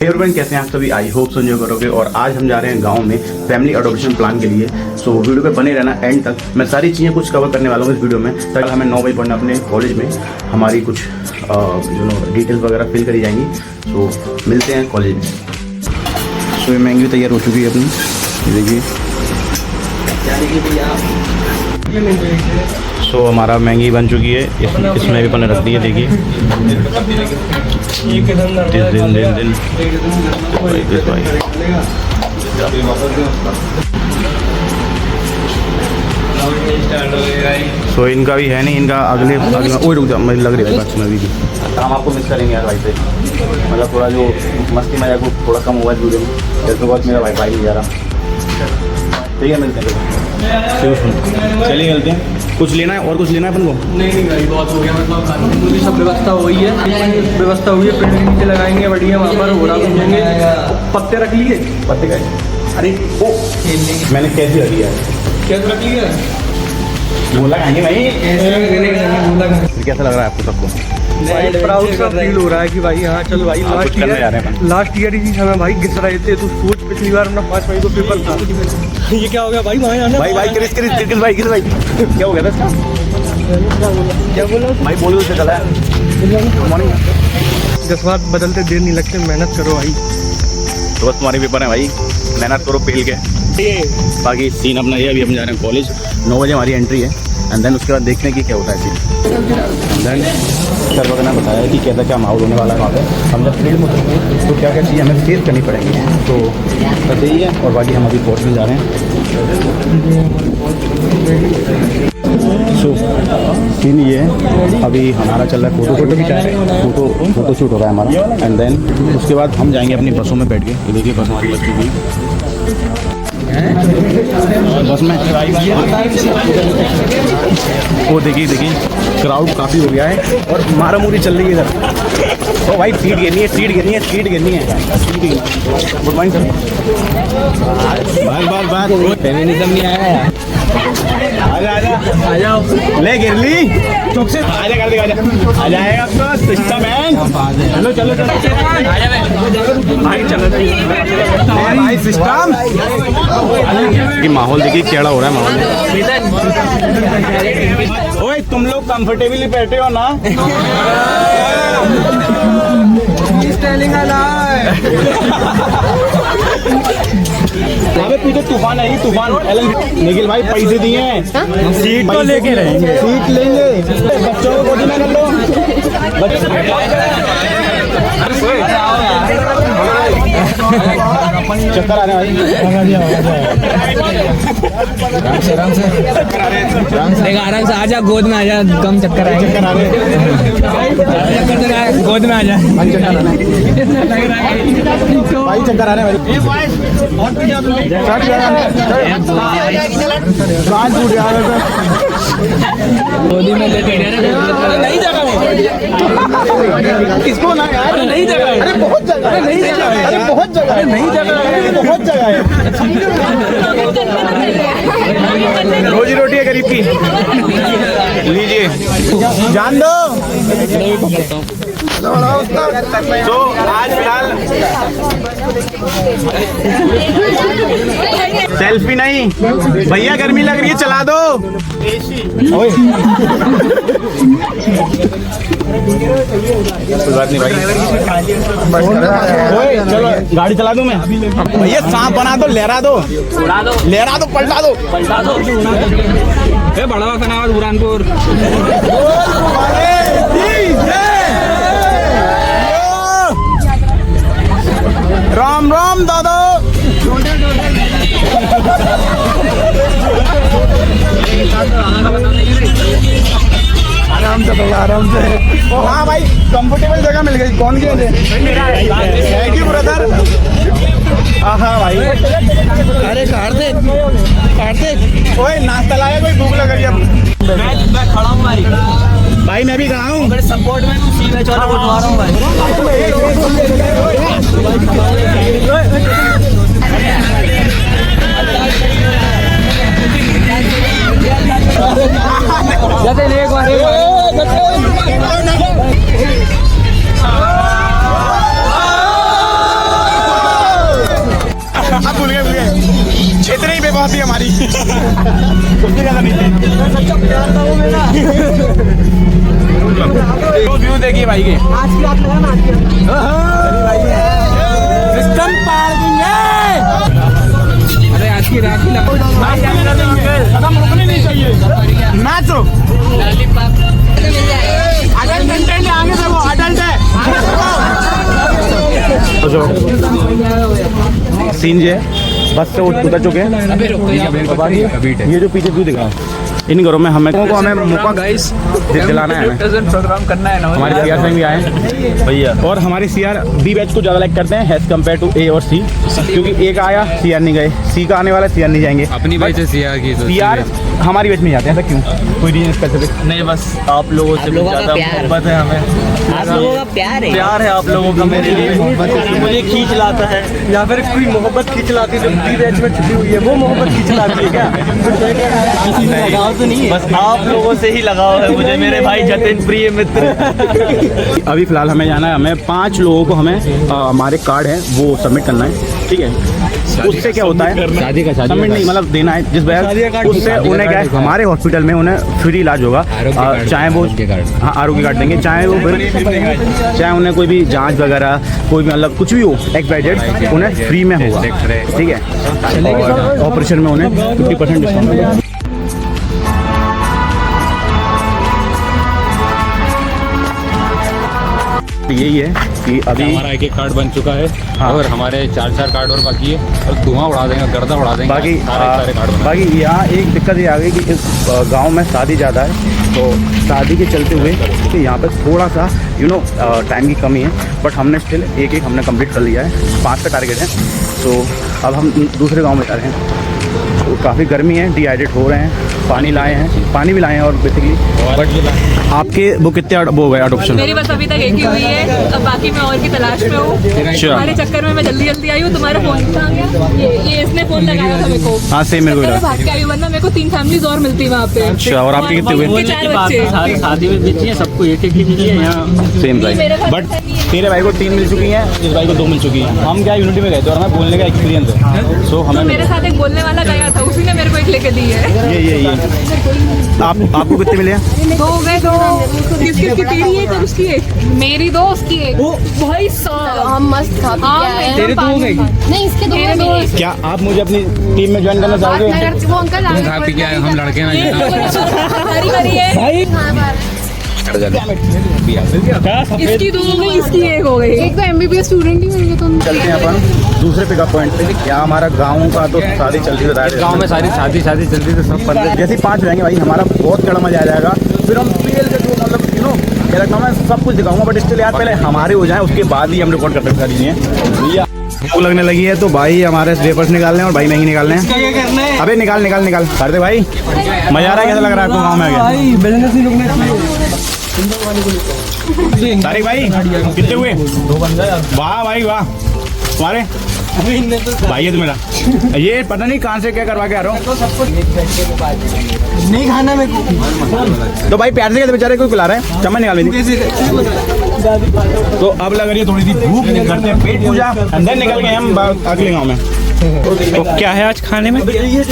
Everyone, कैसे हैं आप सभी? आई होप एंजॉय करोगे। और आज हम जा रहे हैं गांव में फैमिली अडॉप्शन प्लान के लिए। सो वीडियो पे बने रहना एंड तक। मैं सारी चीज़ें कुछ कवर करने वाला हूँ इस वीडियो में। कल हमें 9 बजे पढ़ना अपने कॉलेज में, हमारी कुछ डिटेल्स वगैरह फिल करी जाएंगी। सो मिलते हैं कॉलेज में। सो ये मैंगी तैयार हो चुकी है अपनी, देखिए। सो हमारा मैंगी बन चुकी है, इसमें भी अपन रख दी है, देखिए। दिन सो इनका भी है नहीं, इनका अगले वो रुक जा, मुझे लग रही है बात में भी हम आपको मिस करेंगे यार भाई से। मतलब थोड़ा जो मस्ती मजाक वो थोड़ा कम हुआ है वीडियो में, जैसे बहुत मेरा भाई नहीं जा रहा। ठीक है, मिलते हैं। चलिए मिलते हैं। कुछ लेना है और कुछ लेना है अपन को? नहीं भाई, बहुत हो गया। मतलब पूरी सब व्यवस्था हुई है, व्यवस्था हुई है। पेड़ के नीचे लगाएंगे बढ़िया, वहाँ पर घोड़ा घूमेंगे। पत्ते रख लिए? पत्ते का अरे वो मैंने कैसे रख लिया? कैसे रख लिया? बोला खाएंगे भाई। कैसा लग रहा है आपको सबको? भाई प्राउड सा फील हो रहा है कि भाई हाँ चल भाई, लास्ट ईयर ही हमें भाई घिस रहे थे। तो सोच, पिछली बार अपना 5 मई को पेपर था। ये क्या हो गया भाई? वहाँ आना भाई क्रिस भाई क्या हो गया था इसका? क्या बोला भाई? बोलो से चला है। मॉर्निंग। जज्बात बदलते देर नहीं लगते, मेहनत करो भाई। तो बस तुम्हारी पेपर है भाई, मेहनत करो पेल के। बाकी सीन अपना ये, अभी हम जा रहे हैं कॉलेज। 9 बजे हमारी एंट्री है एंड देन उसके बाद देखते हैं कि क्या होता है सीन। देन सर वगैरह ने बताया कि कैसा क्या माहौल होने वाला है वहाँ पे। हम जब फील्ड में उतरेंगे तो क्या क्या चीज़ें हमें फेस करनी पड़ेंगी, तो बस यही है। और बाकी हम अभी कोर्स में जा रहे हैं। सो सीन ये है, अभी हमारा चल रहा है फोटो भी चाह रहे हैं, फोटो शूट हो रहा है हमारा। एंड देन उसके बाद हम जाएंगे अपनी बसों में बैठ के। ये देखिए बस हमारी बस चुकी बस में। वो देखिए क्राउड काफ़ी हो गया है और मारामुरी चल रही है इधर। तो भाई सीट गिरनी है। Good morning sir. बार फेमिनिज्म नहीं आया यार। आ जाओ ले गिरली चौक से आजा कर देगा। आ जाएगा तो सिस्टम है। चलो भाई सिस्टम की माहौल देखिए कैसा हो रहा है माहौल। ओए तुम लोग कंफर्टेबली बैठे हो ना? अबे पीछे तूफान है, तूफान। निखिल भाई पैसे दिए हैं, सीट तो लेके रहेंगे, सीट लेंगे। बच्चों को गोदी में कर लो। चक्कर आ रहे भाई। आराम से आजा, गोद में आजा, कम चक्कर आए। गोद में आजा भाई, चक्कर आ रहे भाई। गोदी में नहीं जगह इसको ना यार, नहीं जगह। अरे बहुत जगह है, नहीं जगह है। अरे बहुत जगह है, नहीं जगह है, बहुत जगह है। रोजी रोटी है गरीब की, लीजिए जान दो। तो आज फिलहाल सेल्फी नहीं भैया, गर्मी लग रही है, चला दो कोई बात नहीं भाई। चलो गाड़ी चला दूं मैं भैया। सांप बना दो, लहरा दो, पलटा दो। बड़ा सनावत बुरहानपुर। राम राम दादा। आराम से भैया, आराम से। ओ हाँ भाई, कंफर्टेबल जगह मिल गई। कौन गया? Thank you brother. हाँ भाई। अरे काट दे। ओए नाश्ता लाया? कोई भूख लग रही है? मैं खड़ा हूँ भाई, मैं भी खड़ा हूँ। सपोर्ट में सीधा चौड़ा उठवा रहा हूँ भाई। एक बार थी हमारी उससे ज्यादा नहीं थी। सच्चा प्यार था वो मेरा। व्यू देखिए भाई के आज की रात लगा ना, आज की सिस्टम पार देंगे। अरे आज की रात ही लगा। कदम रुकने नहीं चाहिए। मैच हो अडल्ट कंटेंट है, आगे देखो अडल्ट है। सीन जो है बस से उतर चुके हैं। ये जो पीछे व्यू दिखा इन घरों में हमें मौका गाइस दिलाना है, प्रोग्राम करना है ना। हमारे सीआर संग भी आए हैं भैया, और हमारे सीआर बी बैच को ज़्यादा लाइक करते हैं एज कम्पेयर टू ए और सी, क्योंकि ए का आया सीआर नहीं गए, सी का आने वाला सीआर नहीं जाएंगे। अपनी बैच है सीआर की, तो सीआर हमारी बैच में जाते हैं, ऐसा क्यों? कोई रीजन स्पेसिफिक? नहीं, बस आप लोगों से ज़्यादा मोहब्बत है हमें, आप लोगों का प्यार है आप लोगों का मेरे लिए, मुझे खींच लाता है। या फिर कोई मोहब्बत खींच लाती है, जो बी बैच में छुपी हुई है वो मोहब्बत खींच लाती है क्या? लगाव तो नहीं है, बस आप लोगों से ही लगाव है मुझे, मेरे भाई जतिन प्रिय मित्र। अभी फिलहाल हमें जाना है, हमें 5 लोगों को हमें हमारे कार्ड है वो सबमिट करना है, ठीक है। उससे क्या होता है, शादी का सबमिट नहीं मतलब देना है जिस वजह उससे उन्हें क्या है, हमारे हॉस्पिटल में उन्हें फ्री इलाज होगा, चाहे वो हाँ आरोग्य कार्ड देंगे, चाहे वो चाहे उन्हें कोई भी जांच वगैरह कोई भी मतलब कुछ भी हो एक्सपाइटेड उन्हें फ्री में होगा, ठीक है। और ऑपरेशन में उन्हें 50% डिस्काउंट मिलेगा। यही है कि अभी हमारा एक कार्ड बन चुका है, हाँ। और हमारे 4 कार्ड और बाकी है, और धुआं उड़ा देंगे, गर्दा उड़ा देंगे बाकी सारे कार्ड बना। बाकी यहाँ एक दिक्कत ये आ गई कि इस गांव में शादी ज़्यादा है, तो शादी के चलते हुए कि यहाँ पे थोड़ा सा टाइम की कमी है, बट हमने स्टिल एक हमने कंप्लीट कर लिया है, 5 का टारगेट है। तो अब हम दूसरे गाँव में जा रहे हैं, तो काफ़ी गर्मी है, डिहाइड्रेट हो रहे हैं, पानी लाए हैं, पानी भी लाए हैं, और बेसिकली बट आपके वो कितने वो हो गए अडोप्शन? मेरी बस अभी तक एक ही हुई है, अब बाकी मैं और की तलाश में हूँ। तुम्हारे चक्कर में मैं जल्दी आई हूँ, तुम्हारा फोन कहाँ गया? ये इसने फोन लगाया था मेरे को। हाँ सेम मेरे को भाग के आई, वरना मेरे को 3 फैमिलीज और मिलती वहाँ पे। अच्छा, और आपके कितने हुए? उनके 4 बच्चे। शादी में बेची है, सबको एक ही मिली है यहाँ। सेम भाई, बट तेरे भाई को 3 मिल चुकी हैं, इस भाई को 2 मिल चुकी हैं। हम क्या यूनिटी में गए थे और हमें बोलने का एक्सपीरियंस है, सो हमें मेरे साथ एक बोलने वाला गया था, उसी ने मेरे को एक लेके दी है। ये आपको कितने मिले हैं? 2 गए, 2 किसकी? तेरी एक और उसकी एक। मेरी 2 उसकी एक। भाई साहब हम मस्त खा पी के आए हैं। तेरे 2 हो गई। नहीं, इसके 2 मेरे भी एक। क्या आप मुझे अपनी टीम में ज्वाइन करना चाहोगे? वो अंकल आगे खा पी के आए, हम लड़के ना हरी भरी है। इसकी 2 हो गई, इसकी 1 हो गई। एक तो MBBS स्टूडेंट ही मिल तुम। चलते हैं अपन दूसरे पिकअप पॉइंट पे। यहाँ हमारा गाँव का तो शादी चलती है, गाँव में सारी शादी चलती तो सब बंदे जैसे 5 रहेंगे भाई, हमारा बहुत बड़ा मजा आ जाएगा। फिर हम पीएल के थ्रू मतलब क्या लगता है, मैं सब कुछ दिखाऊंगा, बट स्टिल यार पहले हमारे हो जाए, उसके बाद ही हम रिकॉर्ड कर सकते हैं। भैया भूख लगने लगी है, तो भाई हमारे वेपर्स निकालने हैं और भाई मैगी निकालने हैं। अबे निकाल कर दे भाई। मजा आ रहा है? कैसा लग रहा है आपको गाँव में आके? भाई बिजनेस नहीं रुकना चाहिए। तारिक भाई कितने हुए? 2 बंदे। वाह भाई वाह, तुम्हारे भाई है तो मेरा। ये पता नहीं कहाँ से क्या करवा के आ रहा हूँ। नहीं खाना मेरे को। तो भाई प्यार से कहते बेचारे कोई बुला रहे हैं, चम्मच निकाल लीजिए। तो अब लग रही है थोड़ी सी भूख, करते हैं पेट पूजा, अंदर निकल गए हम अगले गाँव में। तो क्या है आज खाने में? खाने में मैगी है,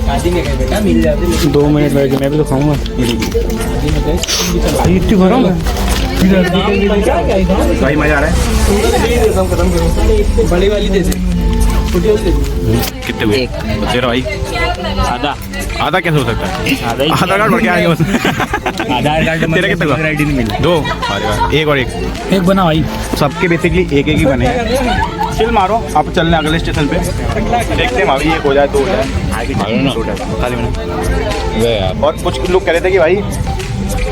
शादी में गए बेटा, मिल जाते। 2 मिनट बैठ के मैं भी तो खाऊंगा। इतनी गरम भाई, मजा आ रहा है। बड़ी वाली दे दे, छोटी वाली दे दे। कितने हुए तेरा भाई? आधा कैसे हो सकता है? आधार कार्ड बढ़ के आएगा उसमें। आधार कार्ड तेरा कितना हुआ? आईडी नहीं मिला। 2। अरे वाह, एक और एक बना भाई। सबके बेसिकली एक ही बने हैं। चिल मारो, आप चलने अगले स्टेशन पे देखते हैं भाई, 1 हो जाए 2 हो जाए खाली में। और कुछ लोग कह रहे थे कि भाई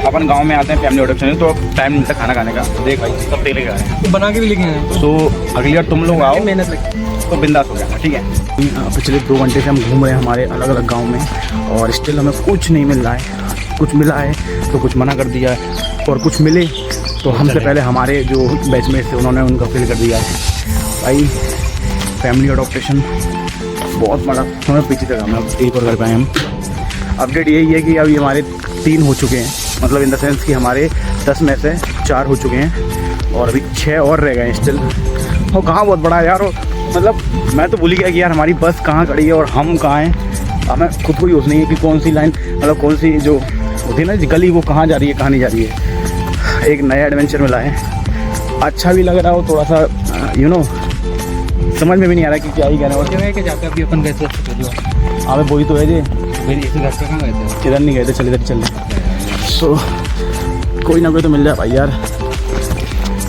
अपन गांव में आते हैं फैमिली ऑडिशन, तो टाइम मिलता खाना खाने का। देख भाई सब तेले का है, बना के भी लेके आए। सो अगली बार तुम लोग आओ मेहनत लगी तो बिंदास हो गया, ठीक है। पिछले 2 घंटे से हम घूम रहे हैं हमारे अलग अलग गांव में, और स्टिल हमें कुछ नहीं मिल रहा है। कुछ मिला है तो कुछ मना कर दिया है, और कुछ मिले तो हमसे पहले हमारे जो बैचमेट थे उन्होंने उनका फिल कर दिया है। भाई फैमिली अडॉप्टेशन बहुत बड़ा हमें पीछे तक हम एक और कर पाए हम। अपडेट यही है कि अभी हमारे 3 हो चुके हैं, मतलब इन द सेंस कि हमारे 10 में से 4 हो चुके हैं, और अभी 6 और रह गए हैं स्टिल। और गाँव बहुत बड़ा है यार, मतलब मैं तो भूल ही गया कि यार हमारी बस कहाँ खड़ी है और हम कहाँ हैं। हमें खुद को यूज़ नहीं है कि कौन सी लाइन, मतलब कौन सी जो होती है ना गली, वो कहाँ जा रही है कहाँ नहीं जा रही है। एक नया एडवेंचर मिला है, अच्छा भी लग रहा हो थोड़ा सा, यू नो समझ में भी नहीं आ रहा कि क्या ही कहना है। कि जाके अभी अपन कैसे अबे वही तो है जी, कहाँ गए थे? इधर नहीं गए थे, चल इधर चल। सो कोई ना कोई तो मिल जाए भाई यार,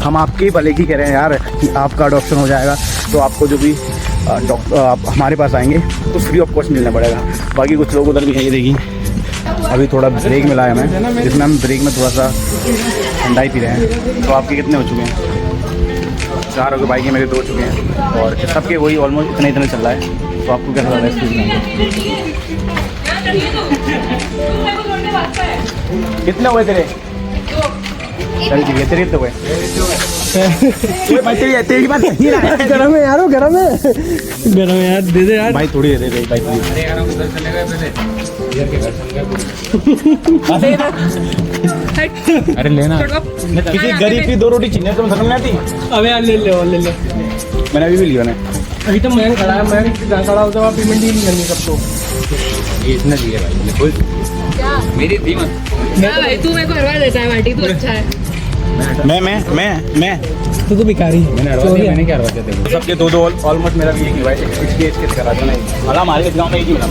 हम आपके ही भले की कह रहे हैं यार कि आपका अडॉप्शन हो जाएगा तो आपको जो भी डॉक्टर आप हमारे पास आएंगे तो फ्री ऑफ कॉस्ट मिलना पड़ेगा। बाकी कुछ लोग उधर भी है, ये देखिए अभी थोड़ा ब्रेक मिला है हमें, जिसमें हम ब्रेक में थोड़ा सा ठंडा ही पी रहे हैं। तो आपके कितने हो चुके हैं? 4 हो गए, बाइक मेरे 2 हो चुके हैं और सबके वही ऑलमोस्ट इतना चल रहा है। तो आपको कैसा लग रहा है इस चीज़ में? कितने हुए तेरे? चल ठीक है, तेरे कितने हुए? तेरी बात नहीं रहा है। गरम है यार, वो गरम है यार, दे दे यार भाई थोड़ी दे दे भाई। अरे लेना, किसी गरीब की 2 रोटी छीनने तो समझ में आती। अबे यार ले ले मैंने अभी भी लिया ना। अभी तो मैं खड़ा है, मैं जहाँ खड़ा होता हूँ पेमेंट ही नहीं करनी सबको। ये इतना दिया भाई क्या मेरी दी मत। भाई तू मेरे को हरवा देता है बाटी, तू अच्छा है। मैं तू तो भिखारी है। मैंने क्या करवा दिया? सबके 2 ऑलमोस्ट मेरा भी एक ही भाई, इसके करा दो नहीं। मतलब हमारे गाँव में एक ही मिला।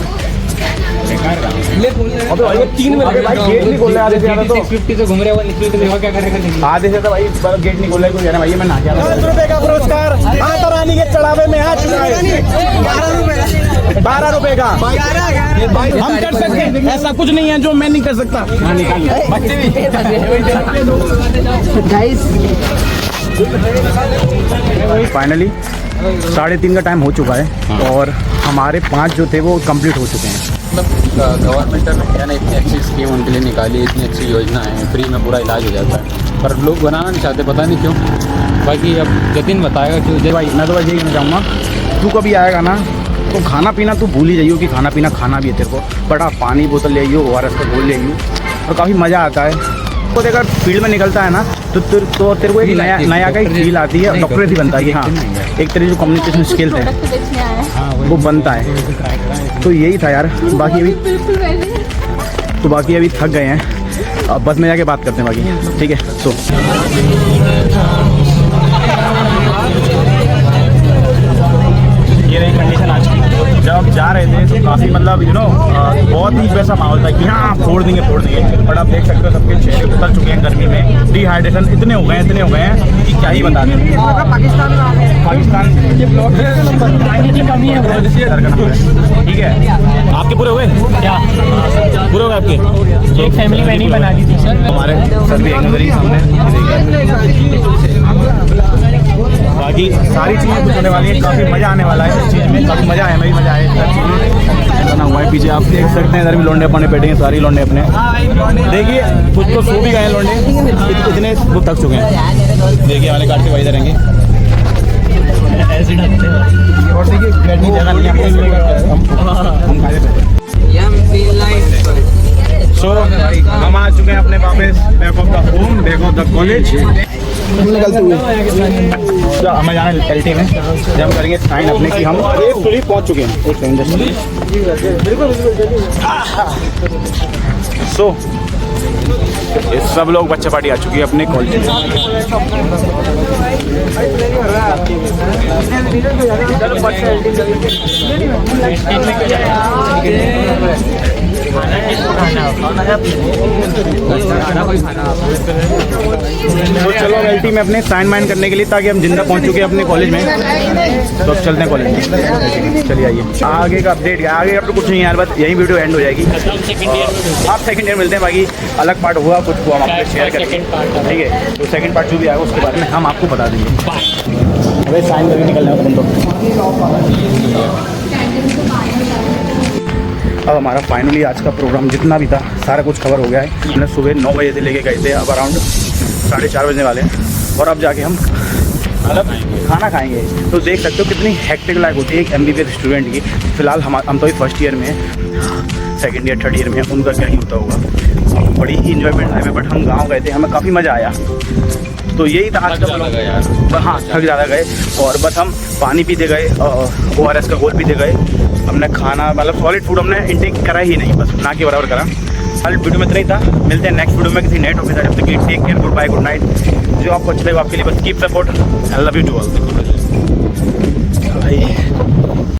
ले बोल रहे हैं। अबे भाई 3 मिनट भाई गेट नहीं खोल रहा, आधे से ज्यादा तो 50 से घूम रहे हो, निकल तो क्या करेगा? आधे से तो भाई गेट नहीं खोल रहा है कोई। भाई मैं ना क्या 10 रुपए का पुरस्कार माता रानी के चढ़ावे में हाथ चढ़ाए। 12 रुपए का हम कर सकते हैं, ऐसा कुछ नहीं है जो मैं नहीं कर सकता। बच्चे भी फाइनली 3:30 का टाइम हो चुका है और हमारे 5 जो थे वो कंप्लीट हो चुके हैं। मतलब गवर्नमेंट ऑफ इंडिया ने इतनी अच्छी स्कीम उनके लिए निकाली, इतनी अच्छी योजना है, फ्री में पूरा इलाज हो जाता है, पर लोग बनाना नहीं चाहते, पता नहीं क्यों। बाकी अब जतिन बताएगा क्यों। भाई मैं तो बस यही कहना चाहूँगा, तू कभी आएगा ना तो खाना पीना तू भूल ही जाइयो कि खाना पीना भी है तेरे को, बट आप पानी बोतल ले आइयो, ORS का घोल ले आइयो और काफ़ी मज़ा आता है। तो अगर फील्ड में निकलता है ना तो तेरे को एक नया का फील आती है, डॉक्टर भी बनता है कि हाँ एक तरह जो कम्युनिकेशन स्किल्स है वो बनता है। तो यही था यार। बाकी अभी थक गए हैं, अब बस में जाके बात करते हैं बाकी, ठीक है। सो ये रही कंडीशन आज की। जब आप जा रहे थे तो काफ़ी मतलब बहुत ही वैसा माहौल था कि हाँ फोड़ देंगे, बट आप देख सकते हो सबके चेहरे उतर चुके हैं गर्मी में, डिहाइड्रेशन इतने हो गए हैं कि क्या ही बता दें। पाकिस्तान ठीक है। आपके पूरे हुए क्या? पूरे हुए आपके? एक फैमिली मैंने बना दी थी सर। हमारे सर भी एक सामने। बाकी सारी चीज़ें कुछ होने वाली है, काफ़ी मज़ा आने वाला है इस चीज़ में, काफ़ी मज़ा आया, मेरी मज़ा आया हर चीज़ में। बना हुआ है पीछे आप देख सकते हैं, इधर भी लौंडे अपने बैठे हैं, सारी लौंडे अपने। देखिए कुछ तो सो भी गए हैं लौंडे, इतने वो थक चुके हैं। देखिए वाले काट के वही रहेंगे और देखिए बैठने की जगह नहीं है। सो हम आ चुके हैं अपने वापस back of the home, back of the college. हमें जाना है LT में, जब हम करेंगे साइन अपने कि हम पहुंच चुके हैं। एक सेकंड। सो ये सब लोग बच्चा पार्टी आ चुकी है अपने कॉलेज में। तो चलो LT में अपने साइन माइन करने के लिए, ताकि हम जिंदा पहुंच चुके हैं अपने कॉलेज में। तो अब चलते हैं कॉलेज में। चलिए आइए, आगे का अपडेट। आगे अब तो कुछ नहीं यार, बस यही वीडियो एंड हो जाएगी। आप सेकंड ईयर मिलते हैं, बाकी अलग पार्ट हुआ कुछ को हम आपको शेयर करेंगे, ठीक है। तो सेकंड पार्ट जो भी आएगा उसके बारे में हम आपको बता देंगे। अबे साइन करके निकलना है तुम तो। अब हमारा फाइनली आज का प्रोग्राम जितना भी था सारा कुछ कवर हो गया है। हमने सुबह 9 बजे से लेके गए थे, अब अराउंड 4:30 बजने वाले हैं और अब जाके हम मतलब खाना खाएंगे। तो देख सकते हो कितनी हेक्टिक लाइफ होती है एक MBBS स्टूडेंट की। फिलहाल हम तो अभी फर्स्ट ईयर में हैं, सेकेंड ईयर थर्ड ईयर में, उनका क्या ही होता होगा। बड़ी ही इंजॉयमेंट टाइम है, बट हम गाँव गए थे, हमें काफ़ी मज़ा आया। तो यही था आज का ब्लॉग यार। हाँ थक ज़्यादा गए और बस हम पानी पीते गए, ORS का घोल पीते गए। हमने खाना मतलब सॉलिड फूड हमने इंटेक करा ही नहीं, बस ना के बराबर करा। कल वीडियो में इतना ही था, मिलते हैं नेक्स्ट वीडियो में किसी नए टॉपिक के साथ। जब तक के लिए take care, good bye, good night. जो आपको अच्छा लगे आपके लिए बस keep support, I love you to all भाई।